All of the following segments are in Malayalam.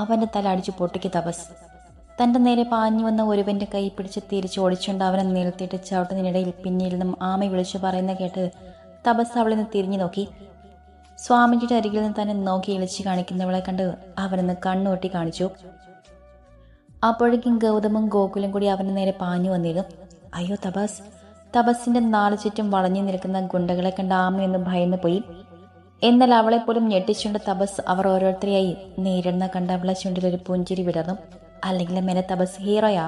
അവൻ്റെ തല അടിച്ചു പൊട്ടിക്ക് തപസ്. തൻ്റെ നേരെ പാഞ്ഞു വന്ന ഒരുവൻ്റെ കൈ പിടിച്ച് തിരിച്ചോടിച്ചുകൊണ്ട് അവനെ നിലത്തിയിട്ട് ചവിട്ടുന്നതിനിടയിൽ പിന്നിൽ നിന്നും ആമ വിളിച്ചു പറയുന്ന കേട്ട് തപസ് അവളിൽ നിന്ന് തിരിഞ്ഞു നോക്കി. സ്വാമിജിയുടെ അരികിൽ നിന്ന് തന്നെ നോക്കി ഇളിച്ചു കാണിക്കുന്നവളെ കണ്ട് അവനൊന്ന് കണ്ണുകൊട്ടി കാണിച്ചു. അപ്പോഴേക്കും ഗൗതമും ഗോകുലും കൂടി അവൻ്റെ നേരെ പാഞ്ഞു വന്നിരുന്നു. അയ്യോ തപസ്! തപസ്സിന്റെ നാലു ചുറ്റും വളഞ്ഞു നിൽക്കുന്ന ഗുണ്ടകളെ കണ്ട് ആമയൊന്ന് ഭയന്നു പോയി. എന്നാൽ അവളെപ്പോലും ഞെട്ടിച്ചുകൊണ്ട് തപസ് അവർ ഓരോരുത്തരെയായി നേരിടുന്ന കണ്ട് അവളെ ചുണ്ടിലൊരു പുഞ്ചിരി വിടർന്നു. അല്ലെങ്കിൽ മേലെ തപസ് ഹീറോയാ.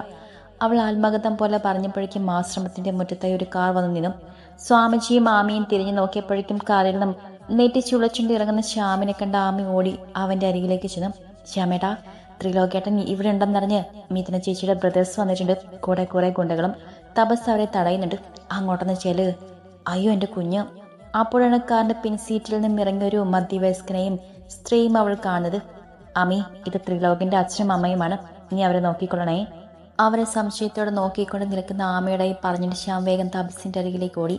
അവൾ ആത്മകഥം പോലെ പറഞ്ഞപ്പോഴേക്കും ആശ്രമത്തിന്റെ മുറ്റത്തായി ഒരു കാർ വന്നു നിന്നു. സ്വാമിജിയും ആമയും തിരിഞ്ഞു നോക്കിയപ്പോഴേക്കും കാറിൽ നിന്നും നെറ്റിച്ചുളച്ചുകൊണ്ട് ഇറങ്ങുന്ന ശ്യാമിനെ കണ്ട ആമ ഓടി അവന്റെ അരികിലേക്ക് ചെന്നു. ശ്യാമേട്ടാ, ത്രിലോകേട്ടൻ ഇവിടെ ഉണ്ടെന്നറിഞ്ഞ് മിഥുന ചേച്ചിയുടെ ബ്രദേഴ്സ് വന്നിട്ടുണ്ട്. കൂടെ കുറെ ഗുണ്ടകളും. തപസ് അവരെ തടയുന്നുണ്ട്. അങ്ങോട്ടൊന്ന് ചെല്. അയ്യോ എൻ്റെ കുഞ്ഞ്! അപ്പോഴാണ് കാറിന്റെ പിൻസീറ്റിൽ നിന്നും ഇറങ്ങിയ ഒരു മധ്യവയസ്കനെയും സ്ത്രീയും അവൾ കാണുന്നത്. അമ്മി, ഇത് ത്രിലോകിന്റെ അച്ഛനും അമ്മയുമാണ്. നീ അവരെ നോക്കിക്കൊള്ളണേ. അവരെ സംശയത്തോടെ നോക്കിക്കൊണ്ട് നിൽക്കുന്ന ആമയുടെ പറഞ്ഞിട്ട് ശ്യാം വേഗം തപസ്സിന്റെ അരികിലേക്ക് ഓടി.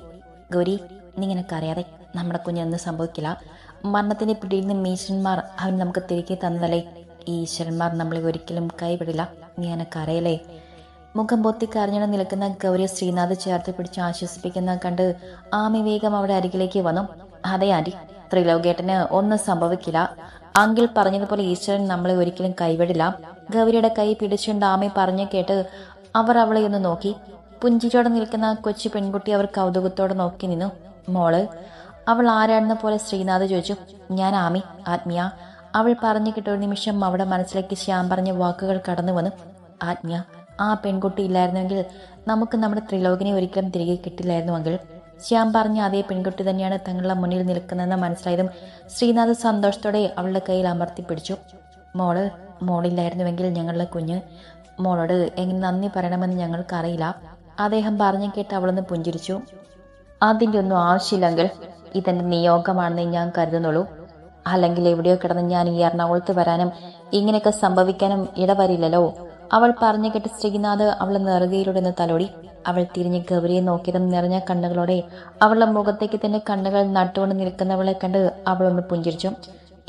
ഗൗരി, നീ ഇങ്ങനെ കരയാതെ. നമ്മുടെ കുഞ്ഞൊന്നും സംഭവിക്കില്ല. മരണത്തിന്റെ പിടിയിൽ നിന്ന് ഈശ്വരന്മാർ അവൻ നമുക്ക് തിരികെ തന്നതല്ലേ. ഈശ്വരന്മാർ നമ്മളെ ഒരിക്കലും കൈവിടില്ല. നീ അങ്ങനെ കരയല്ലേ. മുഖം പൊത്തി കരഞ്ഞിട നിൽക്കുന്ന ഗൗരിയെ ശ്രീനാഥ് ചേർത്ത് പിടിച്ച് ആശ്വസിപ്പിക്കുന്ന കണ്ട് ആമി വേഗം അവിടെ അരികിലേക്ക് വന്നു. അതെ ആന്റി, ത്രിലോകേട്ടന് ഒന്നും സംഭവിക്കില്ല. അങ്കിൾ പറഞ്ഞതുപോലെ ഈശ്വരൻ നമ്മളെ ഒരിക്കലും കൈവിടില്ല. ഗൗരിയുടെ കൈ പിടിച്ചുകൊണ്ട് ആമി പറഞ്ഞു കേട്ട് അവർ അവളെ ഒന്ന് നോക്കി. പുഞ്ചിരിയോടെ നിൽക്കുന്ന കൊച്ചു പെൺകുട്ടി അവർ കൗതുകത്തോടെ നോക്കി നിന്നു. മോള്, അവൾ ആരാണെന്ന പോലെ ശ്രീനാഥ് ചോദിച്ചു. ഞാൻ ആമി, ആത്മീയ. അവൾ പറഞ്ഞു കിട്ടിയ ഒരു നിമിഷം അവിടെ മനസ്സിലേക്ക് ശ്യാം പറഞ്ഞ വാക്കുകൾ കടന്നു വന്നു. ആത്മീയ, ആ പെൺകുട്ടി ഇല്ലായിരുന്നെങ്കിൽ നമുക്ക് നമ്മുടെ ത്രിലോകിനെ ഒരിക്കലും തിരികെ കിട്ടില്ലായിരുന്നുവെങ്കിൽ. ശ്യാം പറഞ്ഞ അതേ പെൺകുട്ടി തന്നെയാണ് തങ്ങളുടെ മുന്നിൽ നിൽക്കുന്നതെന്ന് മനസ്സിലായതും ശ്രീനാഥ് സന്തോഷത്തോടെ അവളുടെ കയ്യിൽ അമർത്തി പിടിച്ചു. മോളില്ലായിരുന്നുവെങ്കിൽ ഞങ്ങളുടെ കുഞ്ഞ്. മോളോട് എങ്ങനെ നന്ദി പറയണമെന്ന് ഞങ്ങൾക്കറിയില്ല. അദ്ദേഹം പറഞ്ഞു കേട്ട് അവളൊന്ന് പുഞ്ചിരിച്ചു. അതിൻ്റെ ഒന്നും ആവശ്യമില്ലെങ്കിൽ ഇതെന്റെ നിയോഗമാണെന്ന് ഞാൻ കരുതുന്നുള്ളൂ. അല്ലെങ്കിൽ എവിടെയോ കിടന്ന് ഞാൻ ഈ എറണാകുളത്ത് വരാനും ഇങ്ങനെയൊക്കെ സംഭവിക്കാനും ഇടവരില്ലല്ലോ. അവൾ പറഞ്ഞു കേട്ട് ശ്രീനാഥ് അവളെ നെറുകയിലൂടെ നിന്ന് തലോടി. അവൾ തിരിഞ്ഞ് ഗൗരിയെ നോക്കിയതും നിറഞ്ഞ കണ്ണുകളോടെ അവളുടെ മുഖത്തേക്ക് തന്നെ കണ്ണുകൾ നട്ടുകൊണ്ട് നിൽക്കുന്നവളെ കണ്ട് അവളൊന്ന് പുഞ്ചിരിച്ചു.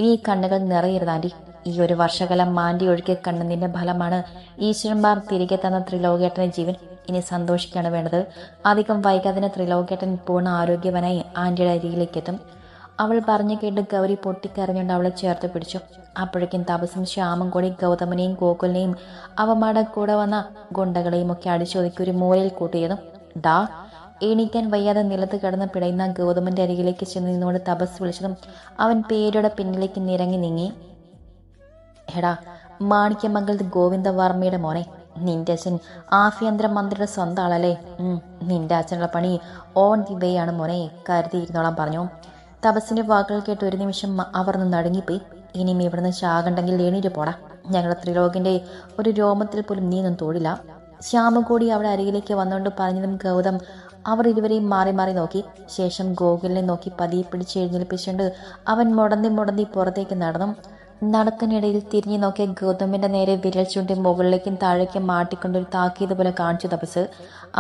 ഈ കണ്ണുകൾ നിറയരുതാൻറ്റി. ഈ ഒരു വർഷകാലം മാറ്റി ഒഴുകിയ കണ്ണുനീരിന്റെ ഫലമാണ് ഈശ്വരന്മാർ തിരികെ തന്ന ത്രിലോകേട്ടന്റെ ജീവൻ. ഇനി സന്തോഷിക്കാണ് വേണ്ടത്. അധികം വൈകാതെ ത്രിലോകേട്ടൻ പൂർണ്ണ ആരോഗ്യവനായി ആന്റിയുടെ അരികിലേക്ക് എത്തും. അവൾ പറഞ്ഞു കേട്ട് ഗൗരി പൊട്ടിക്കരഞ്ഞുകൊണ്ട് അവളെ ചേർത്ത് പിടിച്ചു. അപ്പോഴേക്കും തപസ്സും ശ്യാമും കൂടി ഗൗതമനെയും ഗോകുലിനെയും അവന്മാരുടെ കൂടെ വന്ന ഗുണ്ടകളെയും ഒക്കെ അടിച്ചൊതുക്കി ഒരു മൂലയിൽ കൂട്ടിയതും. ഡാ, എണീക്കാൻ വയ്യാതെ നിലത്ത് കിടന്ന് പിടയുന്ന ഗൗതമന്റെ അരികിലേക്ക് ചെന്ന് നിന്നുകൊണ്ട് തപസ് വിളിച്ചതും അവൻ പേരുടെ പിന്നിലേക്ക് നിരങ്ങി നീങ്ങി. എടാ, മാണിക്യമംഗലത്ത് ഗോവിന്ദവർമ്മയുടെ മോനെ, നിന്റെ അച്ഛൻ ആഭ്യന്തര മന്ത്രിയുടെ സ്വന്തം ആളല്ലേ. നിന്റെ അച്ഛനുള്ള പണി ഓൺ ദി വേ ആണ് മോനെ, കരുതിയിരുന്നോളാം പറഞ്ഞു. തപസ്സിന്റെ വാക്കുകൾ കേട്ട് ഒരു നിമിഷം അവർ നടുങ്ങിപ്പോയി. ഇനിയും ഇവിടുന്ന് ചാകണ്ടെങ്കിൽ എണീറ്റ് പോടാ. ഞങ്ങളുടെ ത്രിലോകിന്റെ ഒരു രോമത്തിൽ പോലും നീയൊന്നും തൊഴില്ല. ശ്യാമ കൂടി അവിടെ അരികിലേക്ക് വന്നുകൊണ്ട് പറഞ്ഞതും ഗൗതം അവർ ഇരുവരെയും മാറി മാറി നോക്കി. ശേഷം ഗോകുലിനെ നോക്കി പതിയെ പിടിച്ച് എഴുന്നേൽപ്പിച്ചുകൊണ്ട് അവൻ മുടന്തി പുറത്തേക്ക് നടന്നു. നടക്കിനിടയിൽ തിരിഞ്ഞു നോക്കിയ ഗൗതമിന്റെ നേരെ വിരൽ ചൂണ്ടി മുകളിലേക്കും താഴേക്കും മാട്ടിക്കൊണ്ടൊരു താക്കീത് പോലെ കാണിച്ചു തപസ്.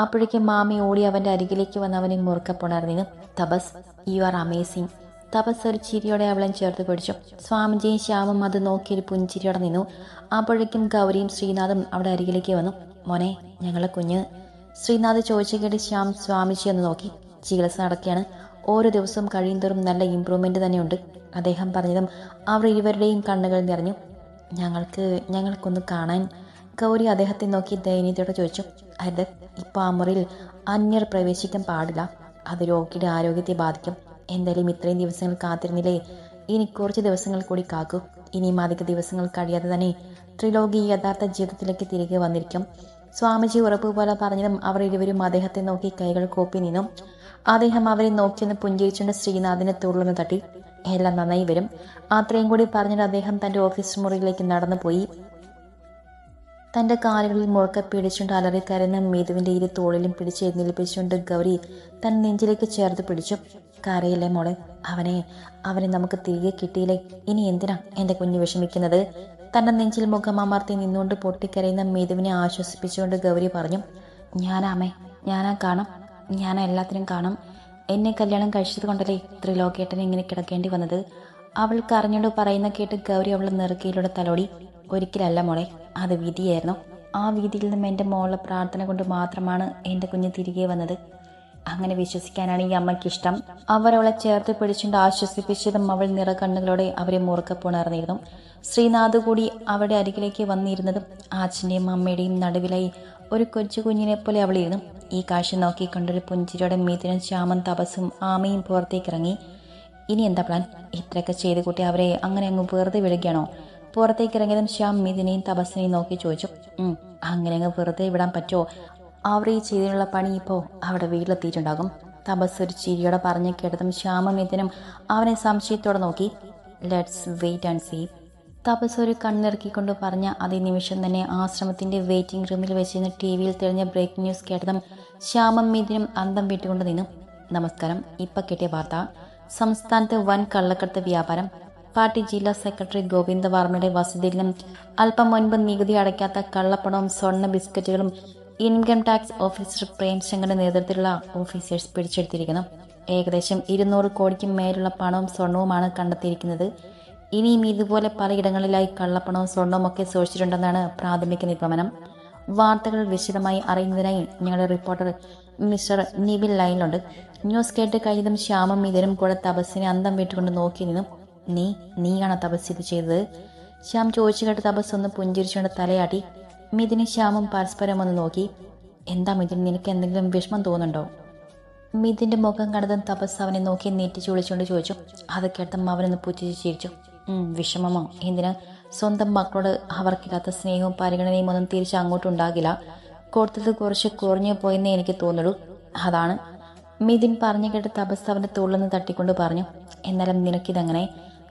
അപ്പോഴേക്കും മാമി ഓടി അവന്റെ അരികിലേക്ക് വന്ന് അവനെ മുറുക്കെ പുണർന്നിരുന്നു. തപസ്, യു ആർ അമേസിംഗ്. തപസ് ഒരു ചിരിയോടെ അവളെ ചേർത്ത് പിടിച്ചു. സ്വാമിജിയും ശ്യാമും അത് നോക്കിയൊരു പുഞ്ചിരിയോടെ നിന്നു. അപ്പോഴേക്കും ഗൗരിയും ശ്രീനാഥും അവിടെ അരികിലേക്ക് വന്നു. മോനെ, ഞങ്ങളെ കുഞ്ഞ്. ശ്രീനാഥ് ചോദിച്ചു കേട്ട് ശ്യാം സ്വാമിജി ഒന്ന് നോക്കി. ചികിത്സ നടക്കുകയാണ്. ഓരോ ദിവസവും കഴിയുന്തോറും നല്ല ഇമ്പ്രൂവ്മെന്റ് തന്നെയുണ്ട്. അദ്ദേഹം പറഞ്ഞതും അവർ ഇരുവരുടെയും കണ്ണുകൾ നിറഞ്ഞു. ഞങ്ങൾക്കൊന്ന് കാണാൻ. ഗൗരി അദ്ദേഹത്തെ നോക്കി ദയനീയത്തോടെ ചോദിച്ചു. അരുത്, ഇപ്പോൾ ആ മുറിയിൽ അന്യർ പ്രവേശിക്കാൻ പാടില്ല. അത് രോഗിയുടെ ആരോഗ്യത്തെ ബാധിക്കും. എന്തായാലും ഇത്രയും ദിവസങ്ങൾ കാത്തിരുന്നില്ലേ, ഇനി കുറച്ച് ദിവസങ്ങൾ കൂടി കാക്കൂ. ഇനിയും അധിക ദിവസങ്ങൾ കഴിയാതെ തന്നെ ത്രിലോകി യഥാർത്ഥ ജീവിതത്തിലേക്ക് തിരികെ വന്നിരിക്കും. സ്വാമിജി ഉറപ്പുപോലെ പറഞ്ഞതും അവർ ഇരുവരും അദ്ദേഹത്തെ നോക്കി കൈകൾ കോപ്പി നിന്നു. അദ്ദേഹം അവരെ നോക്കിയെന്ന് പുഞ്ചിരിച്ചുകൊണ്ട് ശ്രീനാഥിനെ തുള്ളുന്നു തട്ടി. എല്ലാം നന്നായി വരും. അത്രയും കൂടി പറഞ്ഞിട്ട് അദ്ദേഹം തന്റെ ഓഫീസ് മുറിയിലേക്ക് നടന്നു പോയി. തന്റെ കാലുകളിൽ മുറുക്കെ പിടിച്ചുകൊണ്ട് അലറി കരയുന്ന മേധുവിന്റെ ഇരു തോളിലും പിടിച്ച് എഴുന്നേൽപ്പിച്ചുകൊണ്ട് ഗൗരി തൻ നെഞ്ചിലേക്ക് ചേർത്ത് പിടിച്ചു. കരയില്ലേ മോളെ, അവനെ നമുക്ക് തിരികെ കിട്ടിയില്ലേ. ഇനി എന്തിനാ എന്റെ കുഞ്ഞ് വിഷമിക്കുന്നത്? തന്റെ നെഞ്ചിൽ മുഖം അമർത്തി നിന്നുകൊണ്ട് പൊട്ടിക്കരയുന്ന മേധുവിനെ ആശ്വസിപ്പിച്ചുകൊണ്ട് ഗൗരി പറഞ്ഞു. ഞാനാ കാണാം. ഞാൻ എല്ലാത്തിനും കാണും. എന്നെ കല്യാണം കഴിച്ചത് കൊണ്ടല്ലേ ത്രിലോകേട്ടനെ ഇങ്ങനെ കിടക്കേണ്ടി വന്നത്. അവൾ കരഞ്ഞോണ്ട് പറയുന്ന കേട്ട് ഗൗരി അവളെ നെറുകയിലൂടെ തലോടി. ഒരിക്കലല്ല മോളെ, അത് വിധിയായിരുന്നു. ആ വിധിയിൽ നിന്നും എൻ്റെ മോളുടെ പ്രാർത്ഥന കൊണ്ട് മാത്രമാണ് എൻ്റെ കുഞ്ഞ് തിരികെ വന്നത്. അങ്ങനെ വിശ്വസിക്കാനാണ് ഈ അമ്മയ്ക്കിഷ്ടം. അവരവളെ ചേർത്ത് പിടിച്ചുകൊണ്ട് ആശ്വസിപ്പിച്ചതും അവൾ നിറകണ്ണുകളോടെ അവരെ മുറുക്കെ പുണർന്നിരുന്നു. ശ്രീനാഥ് കൂടി അവരുടെ അരികിലേക്ക് വന്നിരുന്നതും അച്ഛൻ്റെയും അമ്മയുടെയും നടുവിലായി ഒരു കൊച്ചു കുഞ്ഞിനെ പോലെ അവളിരുന്നു. ഈ കാഴ്ച നോക്കിക്കൊണ്ടൊരു പുഞ്ചിരിയോടെ മിഥുനും ശ്യാമും തപസ്സും ആമയും പുറത്തേക്കിറങ്ങി. ഇനി എന്താ പ്ലാൻ? ഇത്രയൊക്കെ ചെയ്ത് കൂട്ടി അവരെ അങ്ങനെ അങ്ങ് വെറുതെ വിടുകയാണോ? പുറത്തേക്കിറങ്ങിയതും ശ്യാം മിഥുനെയും തപസ്സിനെയും നോക്കി ചോദിച്ചു. അങ്ങനെ അങ്ങ് വെറുതെ വിടാൻ പറ്റുമോ? അവർ ഈ ചെയ്തിനുള്ള പണി ഇപ്പോൾ അവിടെ വീട്ടിലെത്തിയിട്ടുണ്ടാകും. തപസ് ഒരു ചിരിയോടെ പറഞ്ഞു കേട്ടതും ശ്യാമും മിഥുനും അവനെ സംശയത്തോടെ നോക്കി. Let's wait and see. Tapas ഒരു കണ്ണിറക്കിക്കൊണ്ട് പറഞ്ഞ അതേ നിമിഷം തന്നെ ആശ്രമത്തിന്റെ വെയിറ്റിംഗ് റൂമിൽ വെച്ചിരുന്ന TV-യിൽ തെളിഞ്ഞ ബ്രേക്കിംഗ് ന്യൂസ് കേട്ടതും ശ്യാമും മിഥുനും അന്തം വിട്ടുകൊണ്ട് നിന്നു. നമസ്കാരം. ഇപ്പൊ കിട്ടിയ വാർത്ത. സംസ്ഥാനത്ത് വൻ കള്ളക്കടത്ത് വ്യാപാരം. പാർട്ടി ജില്ലാ സെക്രട്ടറി ഗോവിന്ദ വർമ്മയുടെ വസതിയിൽ നിന്നും അല്പം മുൻപ് നികുതി അടയ്ക്കാത്ത കള്ളപ്പണവും സ്വർണ്ണ ബിസ്ക്കറ്റുകളും ഇൻകം ടാക്സ് ഓഫീസർ പ്രേംശങ്കറിന്റെ നേതൃത്വത്തിലുള്ള ഓഫീസേഴ്സ് പിടിച്ചെടുത്തിരിക്കുന്നു. ഏകദേശം 200 കോടിക്കും മേലുള്ള പണവും സ്വർണവുമാണ് കണ്ടെത്തിയിരിക്കുന്നത്. ഇനിയും ഇതുപോലെ പലയിടങ്ങളിലായി കള്ളപ്പണവും സ്വർണവും ഒക്കെ സൂക്ഷിച്ചിട്ടുണ്ടെന്നാണ് പ്രാഥമിക നിഗമനം. വാർത്തകൾ വിശദമായി അറിയുന്നതിനായി ഞങ്ങളുടെ റിപ്പോർട്ടർ മിസ്റ്റർ നിബിൽ ലൈനിലുണ്ട്. ന്യൂസ് കേട്ട് കഴിഞ്ഞതും ശ്യാമും മിഥുനും കൂടെ തപസ്സിനെ അന്തം വിട്ടുകൊണ്ട് നോക്കി നിന്നു. നീയാണോ തപസ് ഇത് ചെയ്തത്? ശ്യാം ചോദിച്ചു കേട്ട് തപസ് ഒന്ന് പുഞ്ചിരിച്ചുകൊണ്ട് തലയാട്ടി. മിഥുനും ശ്യാമും പരസ്പരം ഒന്ന് നോക്കി. എന്താ മിഥുൻ, നിനക്ക് എന്തെങ്കിലും വിഷമം തോന്നുന്നുണ്ടോ? മിഥുന്റെ മുഖം കണ്ടതും തപസ് അവനെ നോക്കി നെറ്റിച്ചു വിളിച്ചുകൊണ്ട് ചോദിച്ചു. അത് കേട്ടതും അവനൊന്ന് പുച്ഛിച്ച് ചിരിച്ചു. വിഷമമോ? എന്തിന്? സ്വന്തം മക്കളോട് അവർക്കില്ലാത്ത സ്നേഹവും പരിഗണനയും ഒന്നും തിരിച്ച് അങ്ങോട്ടുണ്ടാകില്ല. കൊടുത്തത് കുറച്ച് കുറഞ്ഞു പോയെന്നേ എനിക്ക് തോന്നുള്ളൂ, അതാണ്. മിഥുൻ പറഞ്ഞു കേട്ട് തപസ് അവന്റെ തോളിൽ തട്ടിക്കൊണ്ട് പറഞ്ഞു. എന്നാലും നിനക്കിതെങ്ങനെ?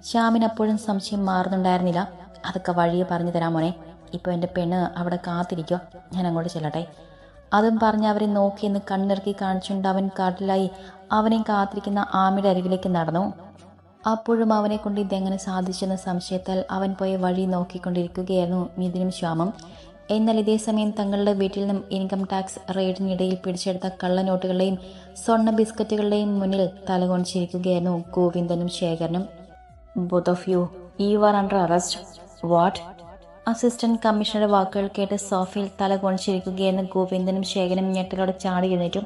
ശ്യാമിന് അപ്പോഴും സംശയം മാറുന്നുണ്ടായിരുന്നില്ല. അതൊക്കെ വഴിയെ പറഞ്ഞു തരാം മോനെ. ഇപ്പൊ എൻ്റെ പെണ്ണ് അവിടെ കാത്തിരിക്കുക, ഞാൻ അങ്ങോട്ട് ചെല്ലട്ടെ. അതും പറഞ്ഞ് അവരെ നോക്കിയെന്ന് കണ്ണിറക്കി കാണിച്ചുകൊണ്ട് അവൻ കാട്ടിലായി അവനെ കാത്തിരിക്കുന്ന ആമയുടെ അരികിലേക്ക് നടന്നു. അപ്പോഴും അവനെ കൊണ്ട് ഇതെങ്ങനെ സാധിച്ചെന്ന സംശയത്താൽ അവൻ പോയ വഴി നോക്കിക്കൊണ്ടിരിക്കുകയായിരുന്നു മിഥുനും ശ്യാമും. എന്നാൽ ഇതേ സമയം തങ്ങളുടെ വീട്ടിൽ നിന്നും ഇൻകം ടാക്സ് റെയ്ഡിനിടയിൽ പിടിച്ചെടുത്ത കള്ളനോട്ടുകളുടെയും സ്വർണ്ണ ബിസ്ക്കറ്റുകളുടെയും മുന്നിൽ തലകൊണിച്ചിരിക്കുകയായിരുന്നു ഗോവിന്ദനും ശേഖരനും. Both of you are under arrest. What? Assistant കമ്മീഷണറുടെ വാക്കുകൾ കേട്ട് സോഫയിൽ തലകൊണിച്ചിരിക്കുകയായിരുന്നു ഗോവിന്ദനും ശേഖരനും ഞെട്ടലോടെ ചാടി എഴുന്നേറ്റു.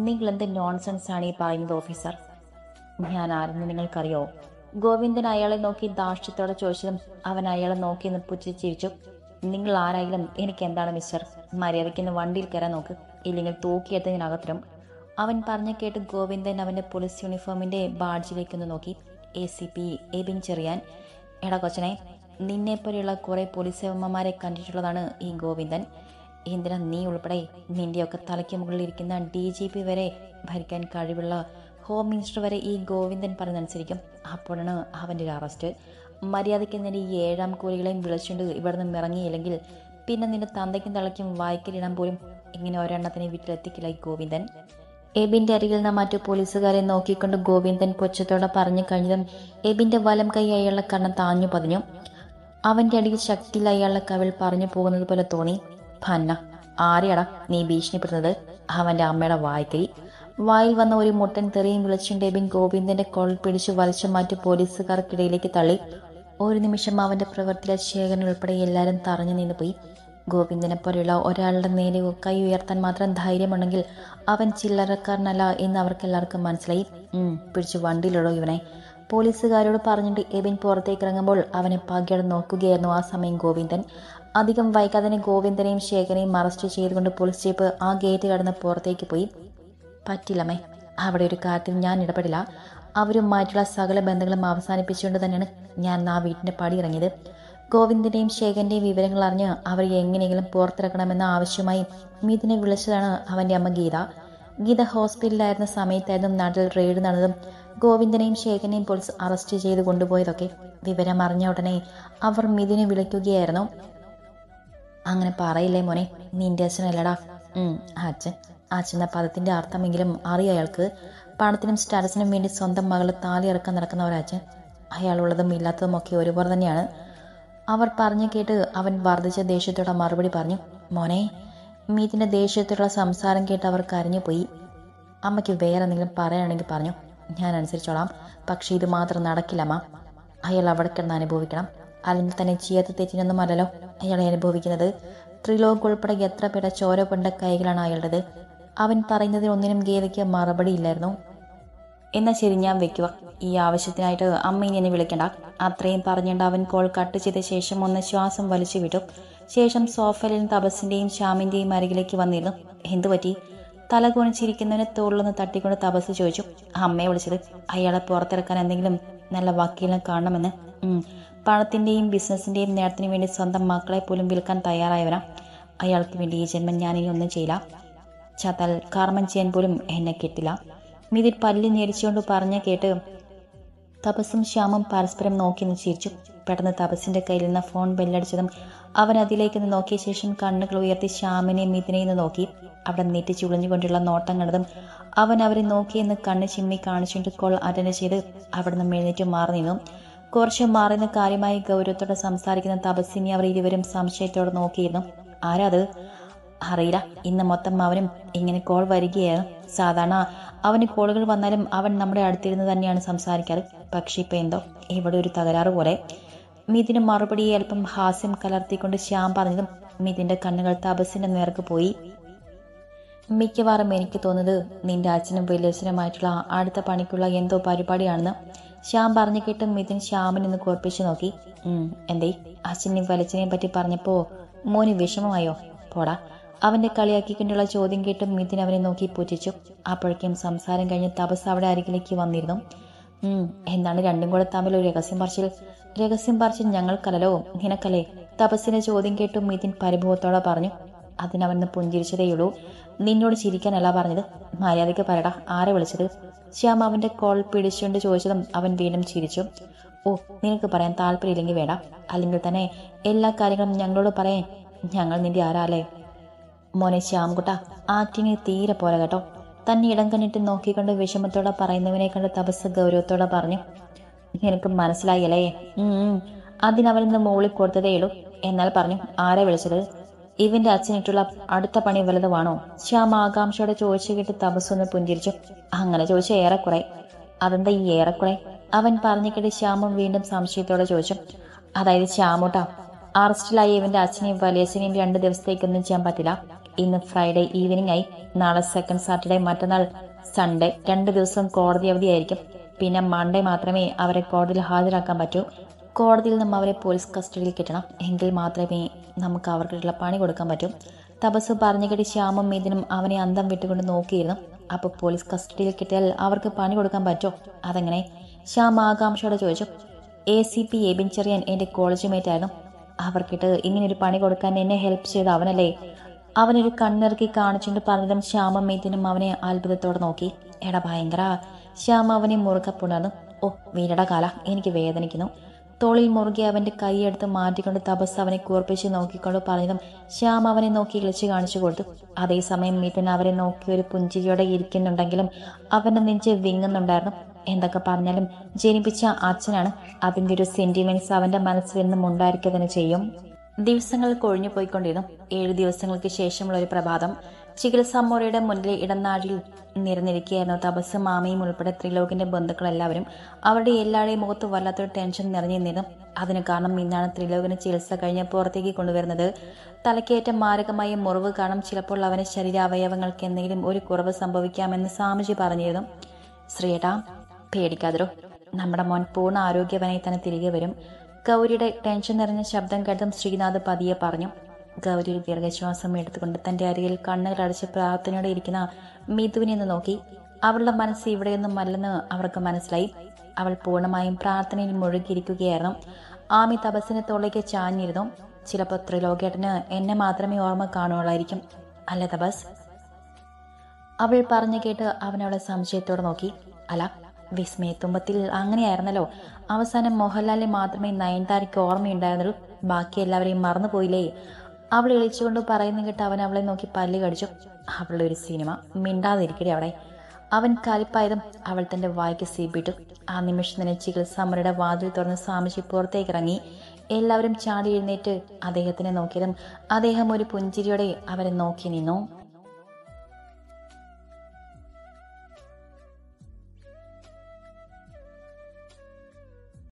നിങ്ങൾ എന്ത് നോൺസെൻസ് ആണ് ഈ പറയുന്നത് ഓഫീസർ? ഞാൻ ആരെന്ന് നിങ്ങൾക്കറിയോ? ഗോവിന്ദൻ അയാളെ നോക്കി ധാർഷ്ട്യത്തോടെ ചോദിച്ചതും അവൻ അയാളെ നോക്കി പുച്ഛിച്ച് ചിരിച്ചു. നിങ്ങൾ ആരായാലും എനിക്ക് എന്താണ് മിസ്റ്റർ? മര്യാദയ്ക്ക് വണ്ടിയിൽ കയറാൻ നോക്ക്, ഇല്ലെങ്കിൽ തൂക്കിയെടുത്തതിനകത്തിലും. അവൻ പറഞ്ഞു കേട്ട് ഗോവിന്ദൻ അവന്റെ പോലീസ് യൂണിഫോമിന്റെ ബാഡ്ജിലേക്കൊന്ന് നോക്കി. ACP എബിൻ ചെറിയാൻ. എടാ കൊച്ചനെ, നിന്നെപ്പോലെയുള്ള കുറെ പോലീസ് അമ്മമാരെ കണ്ടിട്ടുള്ളതാണ് ഈ ഗോവിന്ദൻ. എന്തിനാ നീ ഉൾപ്പെടെ നിന്റെയൊക്കെ തലയ്ക്ക് മുകളിലിരിക്കുന്ന DGP വരെ ഭരിക്കാൻ കഴിവുള്ള ഹോം മിനിസ്റ്റർ വരെ ഈ ഗോവിന്ദൻ പറഞ്ഞനുസരിക്കും. അപ്പോഴാണ് അവൻ്റെ ഒരു അറസ്റ്റ്. മര്യാദയ്ക്ക് നിന്റെ ഈ 7 കൂലികളെയും വിളിച്ചുകൊണ്ട് ഇവിടെ നിന്ന് ഇറങ്ങിയില്ലെങ്കിൽ പിന്നെ നിന്റെ തന്തയ്ക്കും തളയ്ക്കും വായിക്കലിടാൻ പോലും ഇങ്ങനെ ഒരെണ്ണത്തിനെ വീട്ടിലെത്തിക്കില്ല ഈ ഗോവിന്ദൻ. എബിന്റെ അരികിൽ നിന്ന് മറ്റു പോലീസുകാരെ നോക്കിക്കൊണ്ട് ഗോവിന്ദൻ പൊച്ചത്തോടെ പറഞ്ഞു കഴിഞ്ഞതും എബിന്റെ വലം കൈ അയാളുടെ കണ്ണം താഞ്ഞു പതിഞ്ഞു. അവന്റെ അടിയിൽ ശക്തിയിൽ അയാളുടെ കവിൾ പറഞ്ഞു പോകുന്നത് പോലെ തോന്നി. ഭന്ന, ആരെയാടാ നീ ഭീഷണിപ്പെടുന്നത്? അവന്റെ അമ്മയുടെ വായ്ക്കരി. വായിൽ വന്ന ഒരു മുട്ടൻ തെറിയും വിളിച്ചുകൊണ്ട് എബിൻ ഗോവിന്ദന്റെ കോളിൽ പിടിച്ചു വലിച്ചു മാറ്റി പോലീസുകാർക്കിടയിലേക്ക് തള്ളി. ഒരു നിമിഷം അവന്റെ പ്രവൃത്തിയിലെ ശേഖരൻ ഉൾപ്പെടെ എല്ലാവരും തറഞ്ഞു നിന്ന് പോയി. ഗോവിന്ദനെ പോലെയുള്ള ഒരാളുടെ നേരെ കൈ ഉയർത്താൻ മാത്രം ധൈര്യമുണ്ടെങ്കിൽ അവൻ ചില്ലറക്കാരനല്ല എന്ന് അവർക്കെല്ലാവർക്കും മനസ്സിലായി. പിടിച്ചു വണ്ടിയിലുള്ളൂ ഇവനെ, പോലീസുകാരോട് പറഞ്ഞിട്ട് എബിൻ പുറത്തേക്ക് ഇറങ്ങുമ്പോൾ അവനെ പകയോടെ നോക്കുകയായിരുന്നു ആ സമയം ഗോവിന്ദൻ. അധികം വൈകാതെ ഗോവിന്ദനെയും ശേഖരനെയും അറസ്റ്റ് ചെയ്തുകൊണ്ട് പോലീസ് ജീപ്പ് ആ ഗേറ്റ് കടന്ന് പുറത്തേക്ക് പോയി. പറ്റില്ലമ്മേ, അവിടെ ഒരു കാര്യത്തിൽ ഞാൻ ഇടപെടില്ല. അവരുമായിട്ടുള്ള സകല ബന്ധങ്ങളും അവസാനിപ്പിച്ചുകൊണ്ട് തന്നെയാണ് ഞാൻ ആ വീട്ടിന്റെ പടി ഇറങ്ങിയത്. ഗോവിന്ദന്റെയും ശേഖരന്റെയും വിവരങ്ങൾ അറിഞ്ഞ് അവരെ എങ്ങനെയെങ്കിലും പുറത്തിറക്കണമെന്ന ആവശ്യമായി മിഥുനെ വിളിച്ചതാണ് അവന്റെ അമ്മ ഗീത. ഗീത ഹോസ്പിറ്റലിലായിരുന്ന സമയത്തായിരുന്നു നാട്ടിൽ റെയ്ഡ് നടന്നതും ഗോവിന്ദനെയും ശേഖരനെയും പോലീസ് അറസ്റ്റ് ചെയ്ത് കൊണ്ടുപോയതൊക്കെ. വിവരം അറിഞ്ഞ ഉടനെ അവർ മിഥുനെ വിളിക്കുകയായിരുന്നു. അങ്ങനെ പറയില്ലേ മോനെ, നിന്റെ അച്ഛനല്ലടാ. അച്ഛൻ്റെ പദത്തിന്റെ അർത്ഥമെങ്കിലും അറിയാം അയാൾക്ക്. പണത്തിനും സ്റ്റാറ്റസിനും വേണ്ടി സ്വന്തം മകളെ താലി ഇറക്കാൻ നടക്കുന്ന ഒരച്ഛൻ. അയാളുള്ളതും ഇല്ലാത്തതും ഒക്കെ ഒരുപോലെ തന്നെയാണ്. അവർ പറഞ്ഞു കേട്ട് അവൻ വർദ്ധിച്ച ദേഷ്യത്തോടെ മറുപടി പറഞ്ഞു. മോനെ, മീതിന്റെ ദേഷ്യത്തോടുള്ള സംസാരം കേട്ട് അവർ കരഞ്ഞു പോയി. അമ്മയ്ക്ക് വേറെ എന്തെങ്കിലും പറയാനാണെങ്കിൽ പറഞ്ഞു, ഞാൻ അനുസരിച്ചോളാം. പക്ഷെ ഇത് മാത്രം നടക്കില്ലമ്മ. അയാൾ അവിടെ കിടന്ന് അനുഭവിക്കണം. അല്ലെങ്കിൽ തന്നെ ചെയ്യാത്ത തെറ്റിനൊന്നുമല്ലല്ലോ അയാളെ അനുഭവിക്കുന്നത്. ത്രിലോക് ഉൾപ്പെടെ എത്ര പേരുടെ ചോര കൊണ്ട കൈകളാണ് അയാളുടേത്. അവൻ പറയുന്നതിന് ഒന്നിനും ഗീതയ്ക്ക് മറുപടിയില്ലായിരുന്നു. എന്നാൽ ശരി, ഞാൻ വെക്കുക. ഈ ആവശ്യത്തിനായിട്ട് അമ്മ ഇനി എന്നെ വിളിക്കണ്ട. അത്രയും പറഞ്ഞുകൊണ്ട് അവൻ കോൾ കട്ട് ചെയ്ത ശേഷം ഒന്ന് ശ്വാസം വലിച്ചു വിട്ടു. ശേഷം സോഫയിൽ തപസ്സിന്റെയും ശ്യാമിന്റെയും അരികിലേക്ക് വന്നിരുന്നു. എന്തു പറ്റി? തല കുണിച്ചിരിക്കുന്നവനെ തോളിലൊന്ന് തട്ടിക്കൊണ്ട് തപസ് ചോദിച്ചു. അമ്മയെ വിളിച്ചത് അയാളെ പുറത്തിറക്കാൻ എന്തെങ്കിലും നല്ല വക്കീലിനെ കാണണമെന്ന്. പണത്തിന്റെയും ബിസിനസിന്റെയും നേട്ടത്തിനു വേണ്ടി സ്വന്തം മക്കളെ പോലും വിൽക്കാൻ തയ്യാറായവനാ. അയാൾക്ക് വേണ്ടി ഈ ജന്മം ഞാനിനി ഒന്നും ചെയ്യില്ല. ചത്താൽ കർമ്മം ചെയ്യാൻ പോലും എന്നെ കിട്ടില്ല. മിഥിൻ പല്ലി ഞെരിച്ചുകൊണ്ട് പറഞ്ഞ കേട്ട് തപസ്സും ശ്യാമും പരസ്പരം നോക്കി നിന്ന് ചിരിച്ചു. പെട്ടെന്ന് തപസ്സിന്റെ കയ്യിൽ നിന്ന് ഫോൺ ബെല്ലടിച്ചതും അവൻ അതിലേക്ക് നിന്ന് നോക്കിയ ശേഷം കണ്ണുകൾ ഉയർത്തി ശ്യാമിനെയും മിഥുനെയും നോക്കി. അവിടെ നെറ്റി ചുളിഞ്ഞുകൊണ്ടുള്ള നോട്ടം കണ്ടതും അവൻ അവരെ നോക്കിയെന്ന് കണ്ണ് ചിമ്മി കാണിച്ചുകൊണ്ട് കോൾ അറ്റൻഡ് ചെയ്ത് അവിടെ നിന്ന് എഴുന്നേറ്റ് മാറി നിന്നു. കുറച്ച് മാറിന്ന് കാര്യമായി ഗൗരവത്തോടെ സംസാരിക്കുന്ന തപസ്സിനെ അവർ ഇരുവരും സംശയത്തോടെ നോക്കിയിരുന്നു. ആരാ അത്? അറിയില്ല. ഇന്ന് മൊത്തം അവനും ഇങ്ങനെ കോൾ വരികയാണ്. സാധാരണ അവന് കോളുകൾ വന്നാലും അവൻ നമ്മുടെ അടുത്തിരുന്ന് തന്നെയാണ് സംസാരിക്കാറ്. പക്ഷെ ഇപ്പൊ എന്തോ ഇവിടെ ഒരു തകരാറ് പോലെ. മിഥുന് മറുപടിയെ അല്പം ഹാസ്യം കലർത്തിക്കൊണ്ട് ശ്യാം പറഞ്ഞതും മിഥുന്റെ കണ്ണുകൾ തപസ്സിന്റെ നേർക്ക് പോയി. മിക്കവാറും എനിക്ക് തോന്നുന്നത് നിന്റെ അച്ഛനും വലിയച്ഛനുമായിട്ടുള്ള അടുത്ത പണിക്കുള്ള എന്തോ പരിപാടിയാണെന്ന് ശ്യാം പറഞ്ഞു കേട്ട് മിഥുൻ ശ്യാമിനൊന്ന് കോർപ്പിച്ചു നോക്കി. എന്തേ? അച്ഛനെയും വലിയച്ഛനെയും പറ്റി പറഞ്ഞപ്പോ മോന് വിഷമമായോ? പോടാ. അവന്റെ കളിയാക്കിക്കൊണ്ടുള്ള ചോദ്യം കേട്ട് മിഥുൻ അവനെ നോക്കി പുച്ഛിച്ചു. അപ്പോഴേക്കും സംസാരം കഴിഞ്ഞ് തപസ് അവിടെ അരികിലേക്ക് വന്നിരുന്നു. എന്താണ് രണ്ടും കൂടെ തമ്മിൽ ഒരു രഹസ്യം പറച്ചിൽ ഞങ്ങൾക്കല്ലോ, നിനക്കല്ലേ? തപസ്സിന്റെ ചോദ്യം കേട്ടു മിഥുൻ പരിഭവത്തോടെ പറഞ്ഞു. അതിനവന് പുഞ്ചിരിച്ചതേയുള്ളൂ. നിന്നോട് ചിരിക്കാനല്ല പറഞ്ഞത്. മര്യാദയ്ക്ക് പറയടാ, ആരെ വിളിച്ചത്? ശ്യാം അവന്റെ കോൾ പിടിച്ചുകൊണ്ട് ചോദിച്ചതും അവൻ വീണ്ടും ചിരിച്ചു. ഓ, നിനക്ക് പറയാൻ താല്പര്യമില്ലെങ്കിൽ വേണ്ട. അല്ലെങ്കിൽ തന്നെ എല്ലാ കാര്യങ്ങളും ഞങ്ങളോട് പറയാൻ ഞങ്ങൾ നിന്റെ ആരാലേ? മോനെ ശ്യാംകുട്ട, ആക്ടിങ് തീരെ പോലെ കേട്ടോ. തന്നെ ഇടം കണ്ണിട്ട് നോക്കിക്കൊണ്ട് വിഷമത്തോടെ പറയുന്നവനെ കണ്ട് തപസ് ഗൗരവത്തോടെ പറഞ്ഞു. എനിക്ക് മനസ്സിലായല്ലേ? അതിനവനിന്ന് മോളിൽ കൊടുത്തതേയുള്ളൂ. എന്നാൽ പറഞ്ഞു, ആരെ വിളിച്ചത്? ഇവന്റെ അച്ഛനിട്ടുള്ള അടുത്ത പണി വലുതുവാണോ? ശ്യാം ആകാംക്ഷയോടെ ചോദിച്ചു കേട്ട് തപസ് ഒന്ന് പുഞ്ചിരിച്ചു. അങ്ങനെ ചോദിച്ച ഏറെക്കുറെ. അതെന്താ ഈ ഏറെക്കുറെ? അവൻ പറഞ്ഞു കേട്ട് ശ്യാമും വീണ്ടും സംശയത്തോടെ ചോദിച്ചു. അതായത് ശ്യാമൂട്ടാ, അറസ്റ്റിലായി ഇവന്റെ അച്ഛനെയും വലിയച്ഛനെയും 2 ദിവസത്തേക്കൊന്നും ചെയ്യാൻ പറ്റില്ല. ഇന്ന് ഫ്രൈഡേ ഈവനിങ് ആയി. നാളെ സെക്കൻഡ് സാറ്റർഡേ, മറ്റന്നാൾ സൺഡേ. 2 ദിവസം കോടതി അവധിയായിരിക്കും. പിന്നെ മൺഡേ മാത്രമേ അവരെ കോടതിയിൽ ഹാജരാക്കാൻ പറ്റൂ. കോടതിയിൽ നിന്നും അവരെ പോലീസ് കസ്റ്റഡിയിൽ കിട്ടണം. എങ്കിൽ മാത്രമേ നമുക്ക് അവർക്കുള്ള പണി കൊടുക്കാൻ പറ്റൂ. തപസ് പറഞ്ഞു കേട്ട് ശ്യാമും മിഥുനും അവനെ അന്തം വിട്ടുകൊണ്ട് നോക്കിയിരുന്നു. അപ്പൊ പോലീസ് കസ്റ്റഡിയിൽ കിട്ടിയാൽ അവർക്ക് പണി കൊടുക്കാൻ പറ്റോ? അതെങ്ങനെ? ശ്യാം ആകാംക്ഷയോടെ ചോദിച്ചു. ACP എബിൻ ചെറിയാൻ എന്റെ കോളേജ് മേറ്റ് ആയിരുന്നു. അവർക്കിട്ട് ഇങ്ങനൊരു പണി കൊടുക്കാൻ എന്നെ ഹെൽപ്പ് ചെയ്ത അവനല്ലേ? അവനൊരു കണ്ണിറക്കി കാണിച്ചുകൊണ്ട് പറഞ്ഞതും ശ്യാമും മിഥുനും അവനെ അത്ഭുതത്തോടെ നോക്കി. എടാ ഭയങ്കര. ശ്യാം അവനെ മുറുകെ പുണർന്നു. ഓ വീരടാ കാല, എനിക്ക് വേദനിക്കുന്നു. തോളിൽ മുറുകെ അവന്റെ കൈയെടുത്ത് മാറ്റിക്കൊണ്ട് തപസ് അവനെ കൂർപ്പിച്ച് നോക്കിക്കൊണ്ട് പറഞ്ഞതും ശ്യാം അവനെ നോക്കി ഇളിച്ചു കാണിച്ചു കൊടുത്തു. അതേസമയം മിഥുൻ അവരെ നോക്കി ഒരു പുഞ്ചിരിയോടെ ഇരിക്കുന്നുണ്ടെങ്കിലും അവന്റെ നെഞ്ച് വിങ്ങുന്നുണ്ടായിരുന്നു. എന്തൊക്കെ പറഞ്ഞാലും ജനിപ്പിച്ച അച്ഛനാണ്. അതിന്റെ ഒരു സെന്റിമെന്റ്സ് അവന്റെ മനസ്സിൽ നിന്നും ഉണ്ടായിരിക്കുക തന്നെ ചെയ്യും. ദിവസങ്ങൾ കൊഴിഞ്ഞു പോയിക്കൊണ്ടിരുന്നു. 7 ദിവസങ്ങൾക്ക് ശേഷമുള്ള ഒരു പ്രഭാതം ചികിത്സാ മുറിയുടെ മുന്നിലെ ഇടനാഴിയിൽ നിരന്നിരിക്കുകയായിരുന്നു തപസ്, മാമയും ഉൾപ്പെടെ ത്രിലോകിന്റെ ബന്ധുക്കളെല്ലാവരും. അവരുടെ എല്ലാവരുടെയും മുഖത്ത് വല്ലാത്തൊരു ടെൻഷൻ നിറഞ്ഞു നിന്നിരുന്നു. അതിന് കാരണം ഇന്നാണ് ത്രിലോകിന് ചികിത്സ കഴിഞ്ഞ് പുറത്തേക്ക് കൊണ്ടുവരുന്നത്. തലക്കേറ്റ മാരകമായ മുറിവ് കാണും. ചിലപ്പോൾ അവന്റെ ശരീരാവയവങ്ങൾക്ക് എന്തെങ്കിലും ഒരു കുറവ് സംഭവിക്കാമെന്ന് സ്വാമിജി പറഞ്ഞിരുന്നു. ശ്രീയേട്ടാ, പേടിക്കാതിരോ. നമ്മുടെ മോൻ പൂർണ്ണ ആരോഗ്യവനായി തന്നെ തിരികെ വരും. ഗൗരിയുടെ ടെൻഷൻ നിറഞ്ഞ ശബ്ദം കേട്ടതും ശ്രീനാഥ് പതിയെ പറഞ്ഞു. ഗൗരി ഒരു ദീർഘശ്വാസം എടുത്തുകൊണ്ട് തന്റെ അരികിൽ കണ്ണുകൾ അടച്ച് പ്രാർത്ഥനയോടെ ഇരിക്കുന്ന മിഥുവിനെ ഒന്ന് നോക്കി. അവളുടെ മനസ്സ് ഇവിടെയൊന്നും അല്ലെന്ന് അവർക്ക് മനസ്സിലായി. അവൾ പൂർണ്ണമായും പ്രാർത്ഥനയിൽ മുഴുകിയിരിക്കുകയായിരുന്നു. ആമി തപസ്സിന്റെ തോളിലേക്ക് ചാഞ്ഞിരുന്നു. ചിലപ്പോൾ ത്രിലോകേട്ടന് എന്നെ മാത്രമേ ഓർമ്മ കാണുകയുള്ളായിരിക്കും, അല്ലേ തപസ്? അവൾ പറഞ്ഞു കേട്ട് അവനവളെ സംശയത്തോടെ നോക്കി. അല്ല, വിസ്മയത്തുമ്പത്തിൽ അങ്ങനെയായിരുന്നല്ലോ. അവസാനം മോഹൻലാലിനെ മാത്രമേ നയൻതാരയ്ക്ക് ഓർമ്മയുണ്ടായിരുന്നുള്ളൂ. ബാക്കി എല്ലാവരെയും മറന്നുപോയില്ലേ? അവൾ ഇളിച്ചുകൊണ്ട് പറയുന്ന കേട്ട് അവൻ അവളെ നോക്കി പല്ല് കടിച്ചു. അവളുടെ ഒരു സിനിമ, മിണ്ടാതിരിക്കട്ടെ അവിടെ. അവൻ കലിപ്പായതും അവൾ തന്റെ വായ്ക്ക് സീപ്പിട്ടു. ആ നിമിഷം തന്നെ ചികിത്സാമുറിയുടെ വാതിൽ തുറന്ന് സ്വാമിജി പുറത്തേക്ക് ഇറങ്ങി. എല്ലാവരും ചാടി എഴുന്നേറ്റ് അദ്ദേഹത്തിനെ നോക്കിയതും അദ്ദേഹം ഒരു പുഞ്ചിരിയോടെ അവരെ നോക്കി നിന്നു.